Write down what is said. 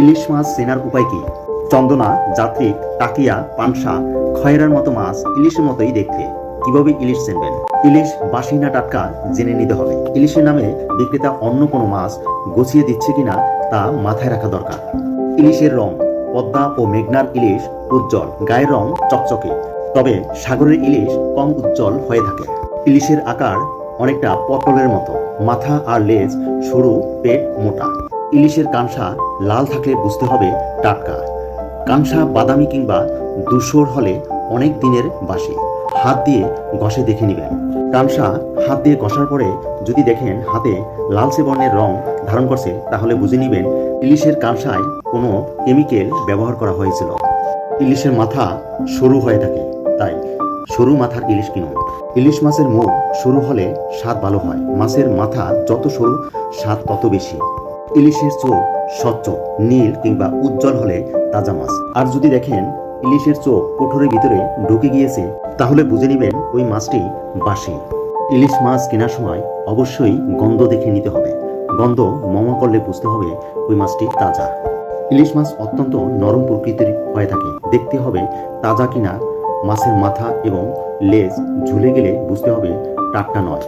ইলিশ মাছ চেনার উপায় কি? চন্দনা, জাতরিক, টাকিয়া, পানসা, খয়রার মতো মাছ ইলিশের মতোই দেখতে। কিভাবে ইলিশ চিনবেন? ইলিশ বাসি না টাটকা জেনে নিতে হবে। ইলিশের নামে বিক্রেতা অন্য কোনো মাছ গছিয়ে দিচ্ছে কিনা তা মাথায় রাখা দরকার। ইলিশের রং: পদ্মা ও মেঘনার ইলিশ উজ্জ্বল, গায়ের রং চকচকে, তবে সাগরের ইলিশ কম উজ্জ্বল হয়ে থাকে। ইলিশের আকার অনেকটা পটলের মতো, মাথা আর লেজ সরু, পেট মোটা। ইলিশের কানসা লাল থাকলে বুঝতে হবে টাটকা। কানসা বাদামি কিংবা ধূসর হলে অনেক দিনের বাসি। হাত দিয়ে ঘষে দেখে নেবেন। কানসা হাত দিয়ে ঘষার পরে যদি দেখেন হাতে লালচে বর্ণের রং ধারণ করছে, তাহলে বুঝে নেবেন ইলিশের কানসায় কোনো কেমিক্যাল ব্যবহার করা হয়েছিল। ইলিশের মাথা সরু হয়ে থাকে, তাই সরু মাথার ইলিশ কিনুন। ইলিশ মাছের মুখ সরু হলে স্বাদ ভালো হয়। মাছের মাথা যত সরু, স্বাদ তত বেশি। ইলিশের চোখ স্বচ্ছ, নীল কিংবা উজ্জ্বল হলে তাজা মাছ। আর যদি দেখেন ইলিশের চোখ কোঠরের ভিতরে ঢুকে গিয়েছে, তাহলে বুঝে নেবেন ওই মাছটি বাসি। ইলিশ মাছ কেনার সময় অবশ্যই গন্ধ দেখে নিতে হবে। গন্ধ মমা করলে বুঝতে হবে ওই মাছটি তাজা। ইলিশ মাছ অত্যন্ত নরম প্রকৃতির হয়ে থাকে। দেখতে হবে তাজা কিনা। মাছের মাথা এবং লেজ ঝুলে গেলে বুঝতে হবে টাটকা নয়।